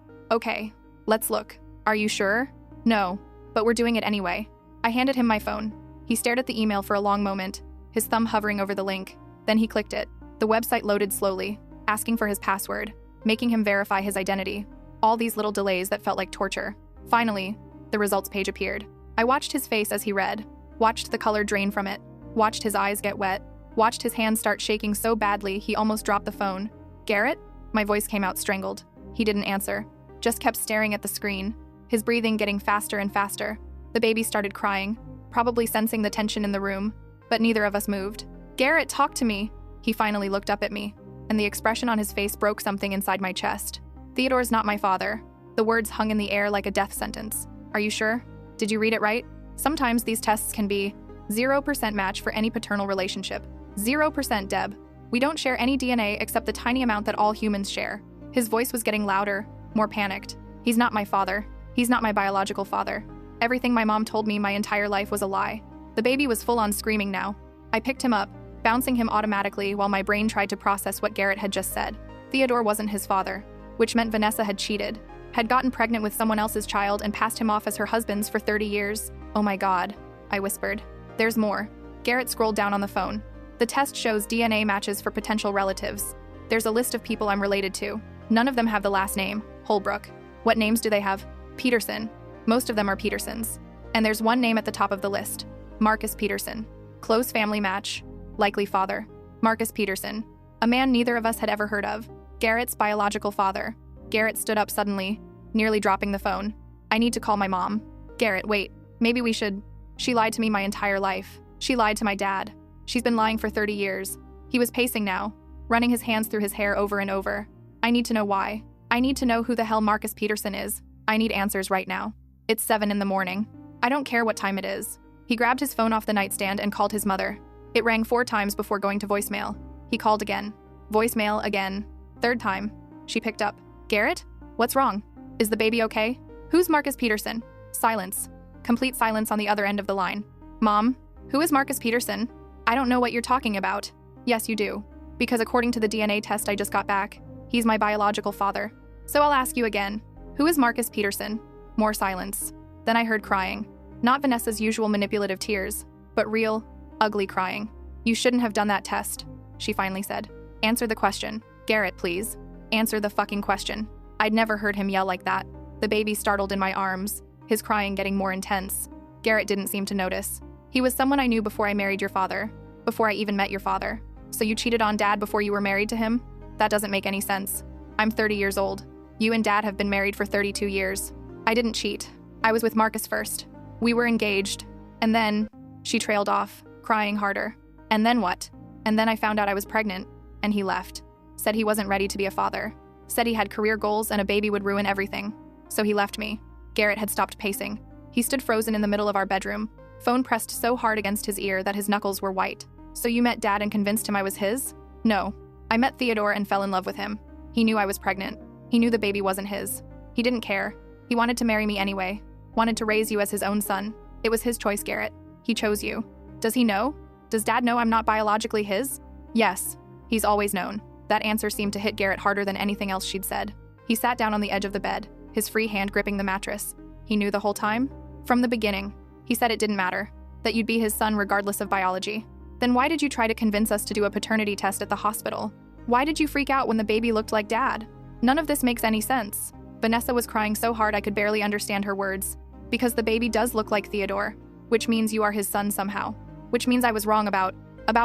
let's look. Are you sure? No, but we're doing it anyway. I handed him my phone. He stared at the email for a long moment, his thumb hovering over the link. Then he clicked it. The website loaded slowly, asking for his password, making him verify his identity. All these little delays that felt like torture. Finally, the results page appeared. I watched his face as he read, watched the color drain from it, watched his eyes get wet, watched his hands start shaking so badly he almost dropped the phone. Garrett? My voice came out strangled. He didn't answer, just kept staring at the screen, his breathing getting faster and faster. The baby started crying, probably sensing the tension in the room, but neither of us moved. Garrett, talk to me. He finally looked up at me, and the expression on his face broke something inside my chest. Theodore's not my father. The words hung in the air like a death sentence. Are you sure? Did you read it right? Sometimes these tests can be 0% match for any paternal relationship. 0% Deb. We don't share any DNA except the tiny amount that all humans share. His voice was getting louder, more panicked. He's not my father. He's not my biological father. Everything my mom told me my entire life was a lie. The baby was full on screaming now. I picked him up, bouncing him automatically while my brain tried to process what Garrett had just said. Theodore wasn't his father, which meant Vanessa had cheated, had gotten pregnant with someone else's child and passed him off as her husband's for 30 years. Oh my God, I whispered. There's more. Garrett scrolled down on the phone. The test shows DNA matches for potential relatives. There's a list of people I'm related to. None of them have the last name, Holbrook. What names do they have? Peterson. Most of them are Petersons. And there's one name at the top of the list, Marcus Peterson. Close family match, likely father. Marcus Peterson, a man neither of us had ever heard of. Garrett's biological father. Garrett stood up suddenly, nearly dropping the phone. I need to call my mom. Garrett, wait, maybe we should. She lied to me my entire life. She lied to my dad. She's been lying for 30 years. He was pacing now, running his hands through his hair over and over. I need to know why. I need to know who the hell Marcus Peterson is. I need answers right now. It's 7 in the morning. I don't care what time it is. He grabbed his phone off the nightstand and called his mother. It rang 4 times before going to voicemail. He called again. Voicemail again. 3rd time. She picked up. Garrett? What's wrong? Is the baby okay? Who's Marcus Peterson? Silence. Complete silence on the other end of the line. Mom, who is Marcus Peterson? I don't know what you're talking about. Yes, you do. Because according to the DNA test I just got back, he's my biological father. So I'll ask you again. Who is Marcus Peterson? More silence. Then I heard crying. Not Vanessa's usual manipulative tears, but real, ugly crying. You shouldn't have done that test, she finally said. Answer the question. Garrett, please. Answer the fucking question. I'd never heard him yell like that. The baby startled in my arms, his crying getting more intense. Garrett didn't seem to notice. He was someone I knew before I married your father, before I even met your father. So you cheated on Dad before you were married to him? That doesn't make any sense. I'm 30 years old. You and Dad have been married for 32 years. I didn't cheat. I was with Marcus first. We were engaged. And then, she trailed off, crying harder. And then what? And then I found out I was pregnant, and he left. Said he wasn't ready to be a father. Said he had career goals and a baby would ruin everything. So he left me. Garrett had stopped pacing. He stood frozen in the middle of our bedroom, phone pressed so hard against his ear that his knuckles were white. So you met Dad and convinced him I was his? No. I met Theodore and fell in love with him. He knew I was pregnant. He knew the baby wasn't his. He didn't care. He wanted to marry me anyway. Wanted to raise you as his own son. It was his choice, Garrett. He chose you. Does he know? Does Dad know I'm not biologically his? Yes. He's always known. That answer seemed to hit Garrett harder than anything else she'd said. He sat down on the edge of the bed, his free hand gripping the mattress. He knew the whole time? From the beginning, he said it didn't matter, that you'd be his son regardless of biology. Then why did you try to convince us to do a paternity test at the hospital? Why did you freak out when the baby looked like Dad? None of this makes any sense. Vanessa was crying so hard I could barely understand her words. Because the baby does look like Theodore, which means you are his son somehow. Which means I was wrong about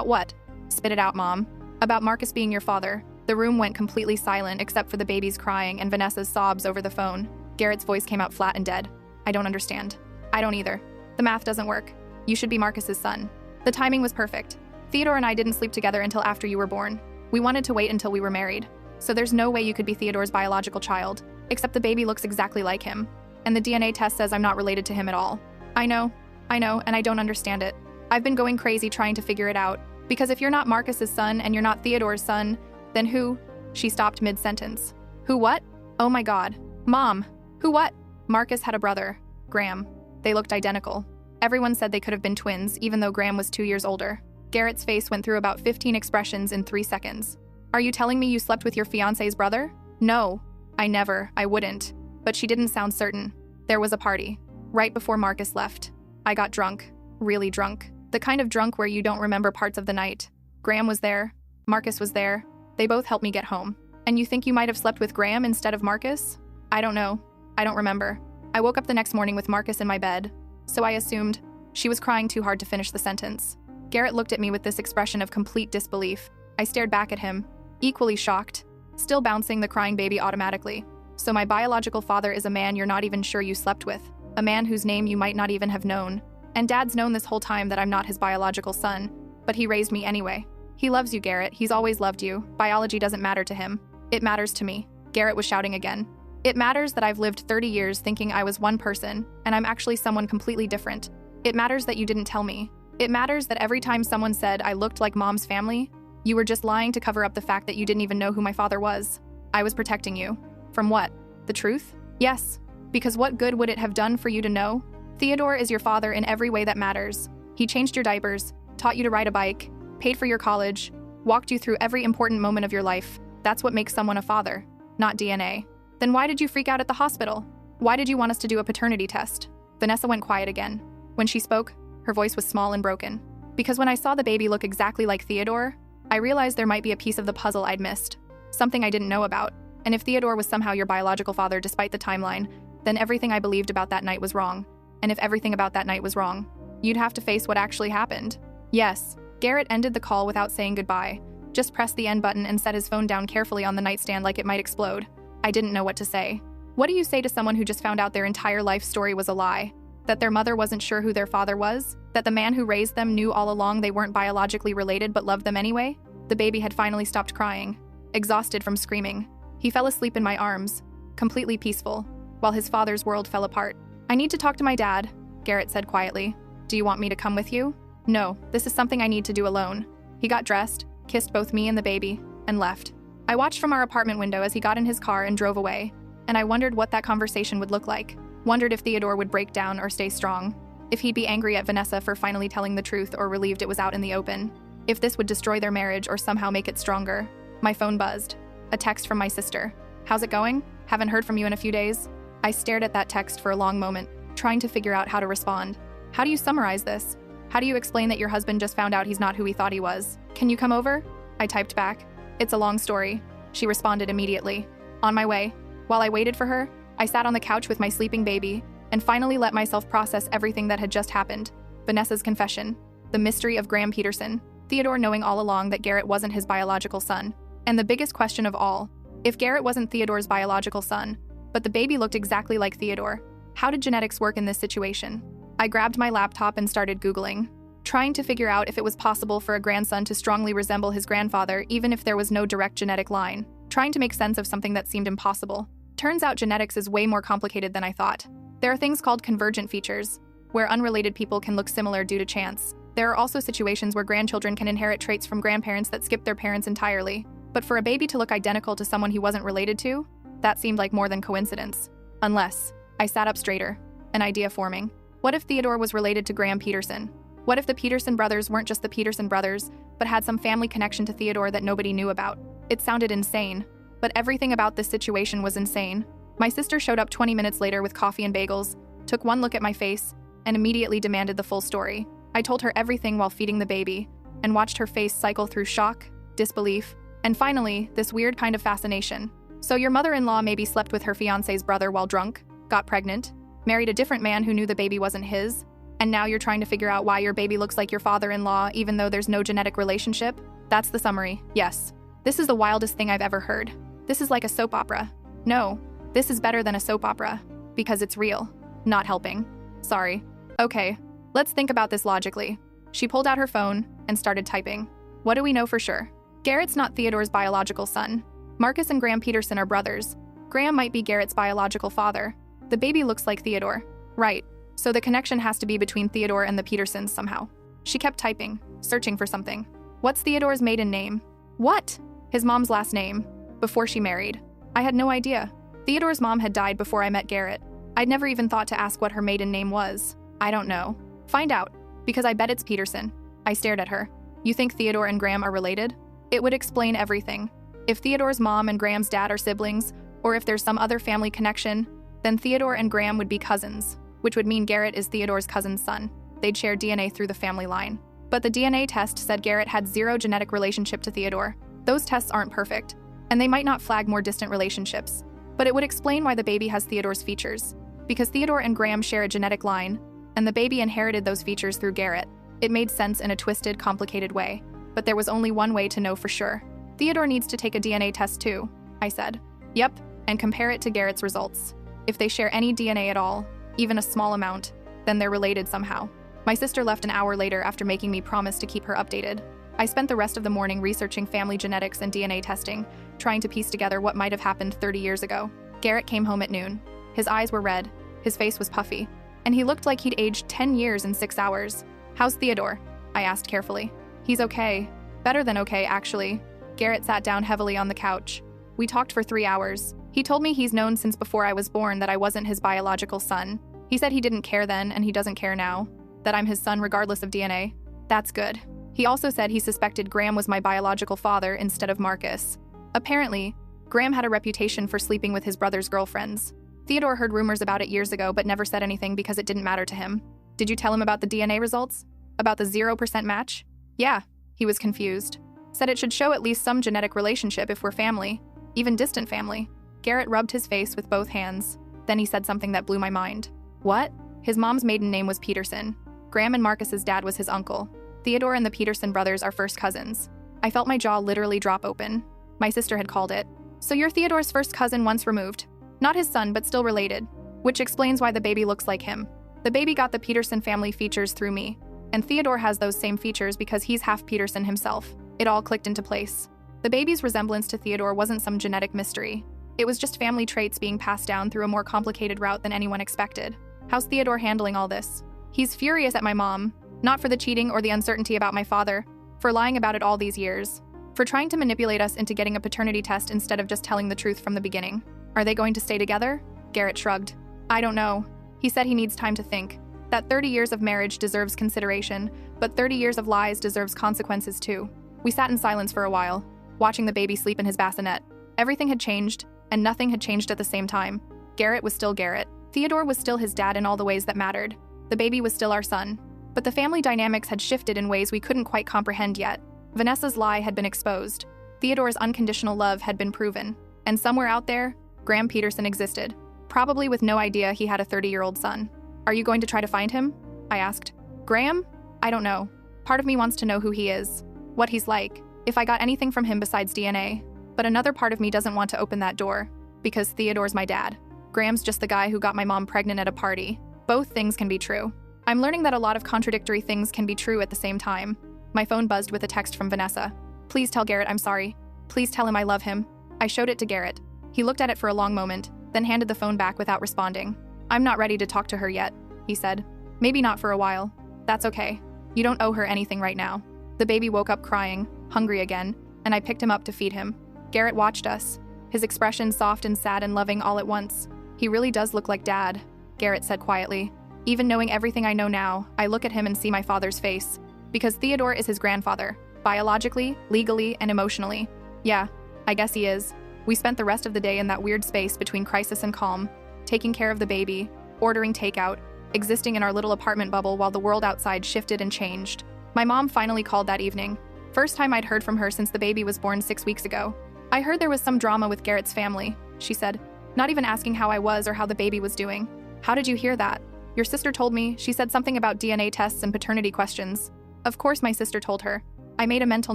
what? Spit it out, Mom. About Marcus being your father. The room went completely silent except for the baby's crying and Vanessa's sobs over the phone. Garrett's voice came out flat and dead. I don't understand. I don't either. The math doesn't work. You should be Marcus's son. The timing was perfect. Theodore and I didn't sleep together until after you were born. We wanted to wait until we were married. So there's no way you could be Theodore's biological child, except the baby looks exactly like him. And the DNA test says I'm not related to him at all. I know, and I don't understand it. I've been going crazy trying to figure it out. Because if you're not Marcus's son and you're not Theodore's son, then who? She stopped mid-sentence. Who what? Oh my God. Mom, who what? Marcus had a brother, Graham. They looked identical. Everyone said they could have been twins, even though Graham was 2 years older. Garrett's face went through about 15 expressions in 3 seconds. Are you telling me you slept with your fiancé's brother? No. I wouldn't. But she didn't sound certain. There was a party. Right before Marcus left. I got drunk. Really drunk. The kind of drunk where you don't remember parts of the night. Graham was there. Marcus was there. They both helped me get home. And you think you might have slept with Graham instead of Marcus? I don't know. I don't remember. I woke up the next morning with Marcus in my bed. So I assumed. She was crying too hard to finish the sentence. Garrett looked at me with this expression of complete disbelief. I stared back at him, equally shocked, still bouncing the crying baby automatically. So my biological father is a man you're not even sure you slept with, a man whose name you might not even have known. And Dad's known this whole time that I'm not his biological son, but he raised me anyway. He loves you, Garrett. He's always loved you. Biology doesn't matter to him. It matters to me. Garrett was shouting again. It matters that I've lived 30 years thinking I was one person, and I'm actually someone completely different. It matters that you didn't tell me. It matters that every time someone said I looked like Mom's family, you were just lying to cover up the fact that you didn't even know who my father was. I was protecting you. From what? The truth? Yes. Because what good would it have done for you to know? Theodore is your father in every way that matters. He changed your diapers, taught you to ride a bike, paid for your college, walked you through every important moment of your life. That's what makes someone a father, not DNA. Then why did you freak out at the hospital? Why did you want us to do a paternity test? Vanessa went quiet again. When she spoke, her voice was small and broken. Because when I saw the baby look exactly like Theodore, I realized there might be a piece of the puzzle I'd missed. Something I didn't know about. And if Theodore was somehow your biological father despite the timeline, then everything I believed about that night was wrong. And if everything about that night was wrong, you'd have to face what actually happened. Yes. Garrett ended the call without saying goodbye, just pressed the end button and set his phone down carefully on the nightstand like it might explode. I didn't know what to say. What do you say to someone who just found out their entire life story was a lie? That their mother wasn't sure who their father was? That the man who raised them knew all along they weren't biologically related but loved them anyway? The baby had finally stopped crying, exhausted from screaming. He fell asleep in my arms, completely peaceful, while his father's world fell apart. I need to talk to my dad, Garrett said quietly. Do you want me to come with you? No, this is something I need to do alone. He got dressed, kissed both me and the baby, and left. I watched from our apartment window as he got in his car and drove away, and I wondered what that conversation would look like. Wondered if Theodore would break down or stay strong. If he'd be angry at Vanessa for finally telling the truth or relieved it was out in the open. If this would destroy their marriage or somehow make it stronger. My phone buzzed. A text from my sister. How's it going? Haven't heard from you in a few days. I stared at that text for a long moment, trying to figure out how to respond. How do you summarize this? How do you explain that your husband just found out he's not who he thought he was? Can you come over? I typed back. It's a long story. She responded immediately. On my way. While I waited for her, I sat on the couch with my sleeping baby and finally let myself process everything that had just happened. Vanessa's confession. The mystery of Graham Peterson. Theodore knowing all along that Garrett wasn't his biological son. And the biggest question of all, if Garrett wasn't Theodore's biological son, but the baby looked exactly like Theodore, how did genetics work in this situation? I grabbed my laptop and started Googling, trying to figure out if it was possible for a grandson to strongly resemble his grandfather even if there was no direct genetic line, trying to make sense of something that seemed impossible. Turns out genetics is way more complicated than I thought. There are things called convergent features, where unrelated people can look similar due to chance. There are also situations where grandchildren can inherit traits from grandparents that skip their parents entirely. But for a baby to look identical to someone he wasn't related to, that seemed like more than coincidence. Unless, I sat up straighter, an idea forming. What if Theodore was related to Graham Peterson? What if the Peterson brothers weren't just the Peterson brothers, but had some family connection to Theodore that nobody knew about? It sounded insane, but everything about this situation was insane. My sister showed up 20 minutes later with coffee and bagels, took one look at my face, and immediately demanded the full story. I told her everything while feeding the baby, and watched her face cycle through shock, disbelief, and finally, this weird kind of fascination. So your mother-in-law maybe slept with her fiancé's brother while drunk, got pregnant, married a different man who knew the baby wasn't his, and now you're trying to figure out why your baby looks like your father-in-law even though there's no genetic relationship? That's the summary, yes. This is the wildest thing I've ever heard. This is like a soap opera. No, this is better than a soap opera. Because it's real. Not helping. Sorry. Okay, let's think about this logically. She pulled out her phone and started typing. What do we know for sure? Garrett's not Theodore's biological son. Marcus and Graham Peterson are brothers. Graham might be Garrett's biological father. The baby looks like Theodore. Right. So the connection has to be between Theodore and the Petersons somehow. She kept typing, searching for something. What's Theodore's maiden name? What? His mom's last name. Before she married. I had no idea. Theodore's mom had died before I met Garrett. I'd never even thought to ask what her maiden name was. I don't know. Find out. Because I bet it's Peterson. I stared at her. You think Theodore and Graham are related? It would explain everything. If Theodore's mom and Graham's dad are siblings, or if there's some other family connection, then Theodore and Graham would be cousins, which would mean Garrett is Theodore's cousin's son. They'd share DNA through the family line. But the DNA test said Garrett had zero genetic relationship to Theodore. Those tests aren't perfect, and they might not flag more distant relationships. But it would explain why the baby has Theodore's features. Because Theodore and Graham share a genetic line, and the baby inherited those features through Garrett. It made sense in a twisted, complicated way. But there was only one way to know for sure. Theodore needs to take a DNA test too, I said. Yep, and compare it to Garrett's results. If they share any DNA at all, even a small amount, then they're related somehow. My sister left an hour later after making me promise to keep her updated. I spent the rest of the morning researching family genetics and DNA testing, trying to piece together what might have happened 30 years ago. Garrett came home at noon. His eyes were red, his face was puffy, and he looked like he'd aged 10 years in 6 hours. How's Theodore? I asked carefully. He's okay. Better than okay, actually. Garrett sat down heavily on the couch. We talked for 3 hours. He told me he's known since before I was born that I wasn't his biological son. He said he didn't care then and he doesn't care now. That I'm his son regardless of DNA. That's good. He also said he suspected Graham was my biological father instead of Marcus. Apparently, Graham had a reputation for sleeping with his brother's girlfriends. Theodore heard rumors about it years ago but never said anything because it didn't matter to him. Did you tell him about the DNA results? About the 0% match? Yeah, he was confused. Said it should show at least some genetic relationship if we're family, even distant family. Garrett rubbed his face with both hands. Then he said something that blew my mind. What? His mom's maiden name was Peterson. Graham and Marcus's dad was his uncle. Theodore and the Peterson brothers are first cousins. I felt my jaw literally drop open. My sister had called it. So you're Theodore's first cousin once removed. Not his son, but still related. Which explains why the baby looks like him. The baby got the Peterson family features through me. And Theodore has those same features because he's half Peterson himself. It all clicked into place. The baby's resemblance to Theodore wasn't some genetic mystery. It was just family traits being passed down through a more complicated route than anyone expected. How's Theodore handling all this? He's furious at my mom, not for the cheating or the uncertainty about my father, for lying about it all these years, for trying to manipulate us into getting a paternity test instead of just telling the truth from the beginning. Are they going to stay together? Garrett shrugged. I don't know. He said he needs time to think. That 30 years of marriage deserves consideration, but 30 years of lies deserves consequences too. We sat in silence for a while, watching the baby sleep in his bassinet. Everything had changed, and nothing had changed at the same time. Garrett was still Garrett. Theodore was still his dad in all the ways that mattered. The baby was still our son. But the family dynamics had shifted in ways we couldn't quite comprehend yet. Vanessa's lie had been exposed. Theodore's unconditional love had been proven. And somewhere out there, Graham Peterson existed. Probably with no idea he had a 30-year-old son. Are you going to try to find him? I asked. Graham? I don't know. Part of me wants to know who he is. What he's like. If I got anything from him besides DNA. But another part of me doesn't want to open that door. Because Theodore's my dad. Graham's just the guy who got my mom pregnant at a party. Both things can be true. I'm learning that a lot of contradictory things can be true at the same time. My phone buzzed with a text from Vanessa. Please tell Garrett I'm sorry. Please tell him I love him. I showed it to Garrett. He looked at it for a long moment, then handed the phone back without responding. I'm not ready to talk to her yet, he said. Maybe not for a while. That's okay. You don't owe her anything right now. The baby woke up crying, hungry again, and I picked him up to feed him. Garrett watched us, his expression soft and sad and loving all at once. He really does look like Dad, Garrett said quietly. Even knowing everything I know now, I look at him and see my father's face. Because Theodore is his grandfather, biologically, legally, and emotionally. Yeah, I guess he is. We spent the rest of the day in that weird space between crisis and calm, taking care of the baby, ordering takeout, existing in our little apartment bubble while the world outside shifted and changed. My mom finally called that evening. First time I'd heard from her since the baby was born 6 weeks ago. "I heard there was some drama with Garrett's family," she said, not even asking how I was or how the baby was doing. "How did you hear that?" "Your sister told me. She said something about DNA tests and paternity questions." Of course my sister told her. I made a mental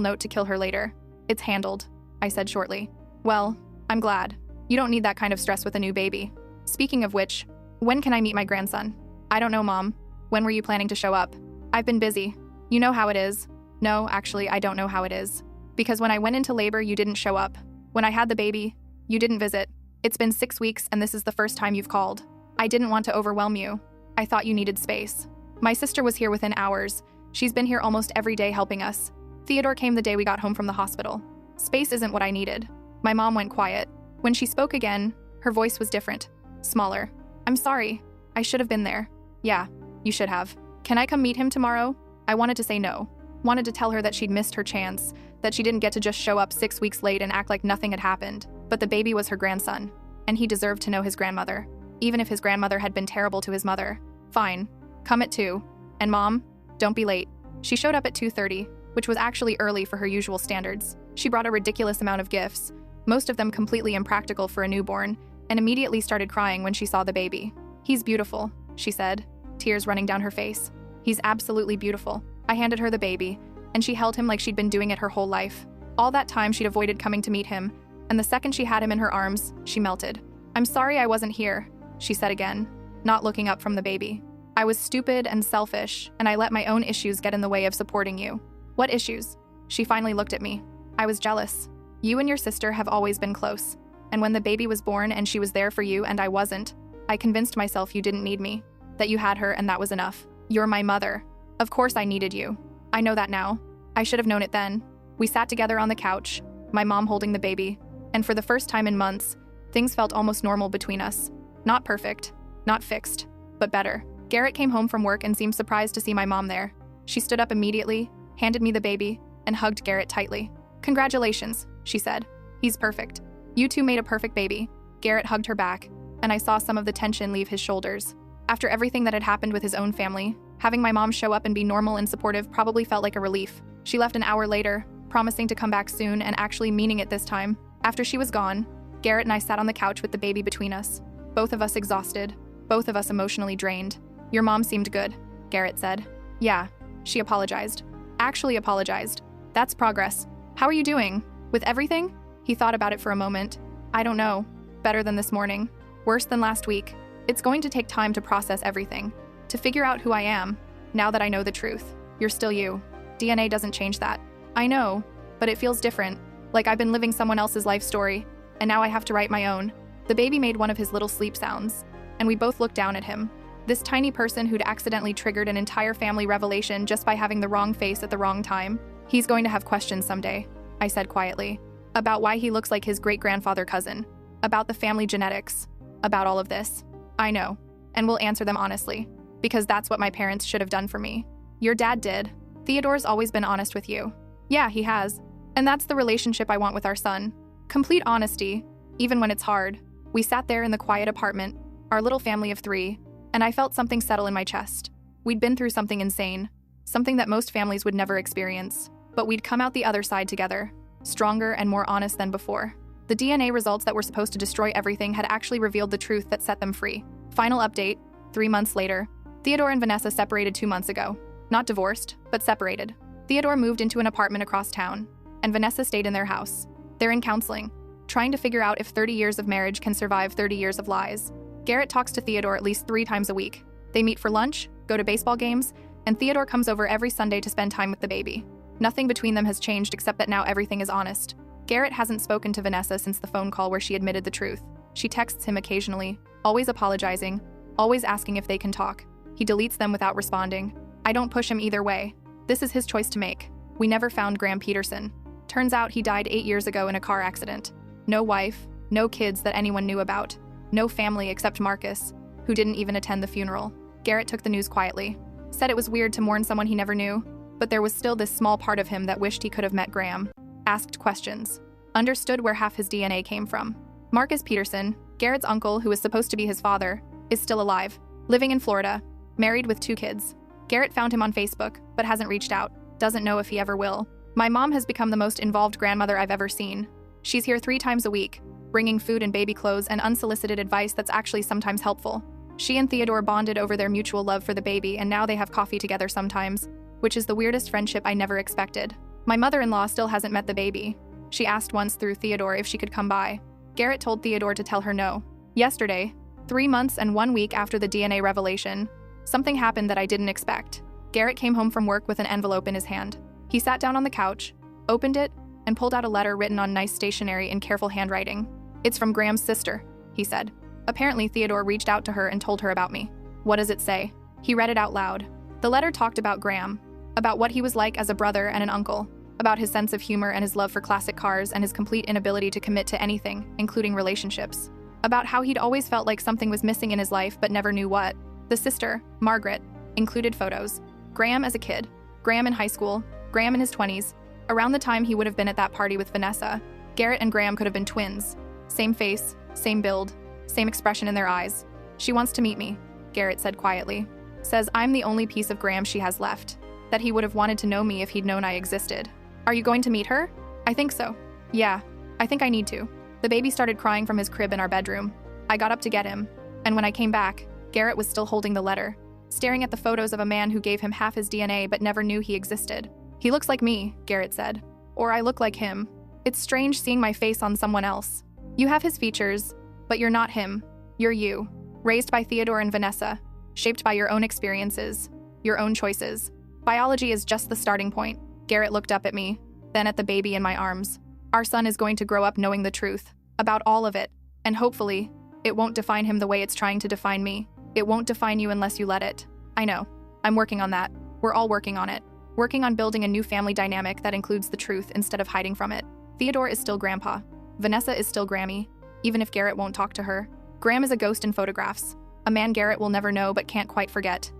note to kill her later. "It's handled," I said shortly. "Well, I'm glad. You don't need that kind of stress with a new baby. Speaking of which, when can I meet my grandson?" "I don't know, Mom. When were you planning to show up?" "I've been busy. You know how it is." "No, actually, I don't know how it is. Because when I went into labor, you didn't show up. When I had the baby, you didn't visit. It's been 6 weeks and this is the first time you've called. I didn't want to overwhelm you. I thought you needed space." My sister was here within hours. She's been here almost every day helping us. Theodore came the day we got home from the hospital. Space isn't what I needed. My mom went quiet. When she spoke again, her voice was different, smaller. "I'm sorry. I should have been there." "Yeah, you should have. Can I come meet him tomorrow?" I wanted to say no. Wanted to tell her that she'd missed her chance, that she didn't get to just show up 6 weeks late and act like nothing had happened. But the baby was her grandson, and he deserved to know his grandmother, even if his grandmother had been terrible to his mother. "Fine. Come at 2. And Mom, don't be late." She showed up at 2:30, which was actually early for her usual standards. She brought a ridiculous amount of gifts, most of them completely impractical for a newborn, and immediately started crying when she saw the baby. "He's beautiful," she said, tears running down her face. "He's absolutely beautiful." I handed her the baby, and she held him like she'd been doing it her whole life. All that time she'd avoided coming to meet him, and the second she had him in her arms, she melted. "I'm sorry I wasn't here," she said again, not looking up from the baby. "I was stupid and selfish, and I let my own issues get in the way of supporting you." "What issues?" She finally looked at me. "I was jealous. You and your sister have always been close, and when the baby was born and she was there for you and I wasn't, I convinced myself you didn't need me, that you had her and that was enough. You're my mother. Of course I needed you. I know that now. I should have known it then." We sat together on the couch, my mom holding the baby, and for the first time in months, things felt almost normal between us. Not perfect, not fixed, but better. Garrett came home from work and seemed surprised to see my mom there. She stood up immediately, handed me the baby, and hugged Garrett tightly. "Congratulations," she said. "He's perfect. You two made a perfect baby." Garrett hugged her back, and I saw some of the tension leave his shoulders. After everything that had happened with his own family, having my mom show up and be normal and supportive probably felt like a relief. She left an hour later, promising to come back soon and actually meaning it this time. After she was gone, Garrett and I sat on the couch with the baby between us, both of us exhausted, both of us emotionally drained. "Your mom seemed good," Garrett said. "Yeah, she apologized. Actually apologized. That's progress. How are you doing? With everything?" He thought about it for a moment. "I don't know. Better than this morning. Worse than last week. It's going to take time to process everything, to figure out who I am, now that I know the truth. You're still you. DNA doesn't change that." "I know, but it feels different, like I've been living someone else's life story, and now I have to write my own." The baby made one of his little sleep sounds, and we both looked down at him. This tiny person who'd accidentally triggered an entire family revelation just by having the wrong face at the wrong time. "He's going to have questions someday," I said quietly, "about why he looks like his great-grandfather cousin, about the family genetics, about all of this. I know, and we'll answer them honestly, because that's what my parents should have done for me. Your dad did. Theodore's always been honest with you." "Yeah, he has. And that's the relationship I want with our son. Complete honesty, even when it's hard." We sat there in the quiet apartment, our little family of 3, and I felt something settle in my chest. We'd been through something insane, something that most families would never experience, but we'd come out the other side together, stronger and more honest than before. The DNA results that were supposed to destroy everything had actually revealed the truth that set them free. Final update, 3 months later. Theodore and Vanessa separated 2 months ago. Not divorced, but separated. Theodore moved into an apartment across town, and Vanessa stayed in their house. They're in counseling, trying to figure out if 30 years of marriage can survive 30 years of lies. Garrett talks to Theodore at least 3 times a week. They meet for lunch, go to baseball games, and Theodore comes over every Sunday to spend time with the baby. Nothing between them has changed except that now everything is honest. Garrett hasn't spoken to Vanessa since the phone call where she admitted the truth. She texts him occasionally, always apologizing, always asking if they can talk. He deletes them without responding. I don't push him either way. This is his choice to make. We never found Graham Peterson. Turns out he died 8 years ago in a car accident. No wife, no kids that anyone knew about. No family except Marcus, who didn't even attend the funeral. Garrett took the news quietly. Said it was weird to mourn someone he never knew, but there was still this small part of him that wished he could have met Graham. Asked questions. Understood where half his DNA came from. Marcus Peterson, Garrett's uncle who was supposed to be his father, is still alive. Living in Florida. Married with 2 kids. Garrett found him on Facebook, but hasn't reached out. Doesn't know if he ever will. My mom has become the most involved grandmother I've ever seen. She's here 3 times a week, bringing food and baby clothes and unsolicited advice that's actually sometimes helpful. She and Theodore bonded over their mutual love for the baby, and now they have coffee together sometimes, which is the weirdest friendship I never expected. My mother-in-law still hasn't met the baby. She asked once through Theodore if she could come by. Garrett told Theodore to tell her no. Yesterday, 3 months and 1 week after the DNA revelation, something happened that I didn't expect. Garrett came home from work with an envelope in his hand. He sat down on the couch, opened it, and pulled out a letter written on nice stationery in careful handwriting. "It's from Graham's sister," he said. Apparently, Theodore reached out to her and told her about me. "What does it say?" He read it out loud. The letter talked about Graham, about what he was like as a brother and an uncle, about his sense of humor and his love for classic cars and his complete inability to commit to anything, including relationships. About how he'd always felt like something was missing in his life but never knew what. The sister, Margaret, included photos. Graham as a kid, Graham in high school, Graham in his 20s, around the time he would have been at that party with Vanessa. Garrett and Graham could have been twins. Same face, same build, same expression in their eyes. "She wants to meet me," Garrett said quietly. "Says I'm the only piece of Graham she has left. That he would have wanted to know me if he'd known I existed." "Are you going to meet her?" "I think so. Yeah, I think I need to." The baby started crying from his crib in our bedroom. I got up to get him, and when I came back, Garrett was still holding the letter, staring at the photos of a man who gave him half his DNA but never knew he existed. "He looks like me," Garrett said. "Or I look like him. It's strange seeing my face on someone else. You have his features, but you're not him. You're you. Raised by Theodore and Vanessa, shaped by your own experiences, your own choices. Biology is just the starting point." Garrett looked up at me, then at the baby in my arms. "Our son is going to grow up knowing the truth, about all of it, and hopefully, it won't define him the way it's trying to define me. It won't define you unless you let it." I know. I'm working on that. We're all working on it. Working on building a new family dynamic that includes the truth instead of hiding from it. Theodore is still Grandpa. Vanessa is still Grammy, even if Garrett won't talk to her. Graham is a ghost in photographs. A man Garrett will never know but can't quite forget.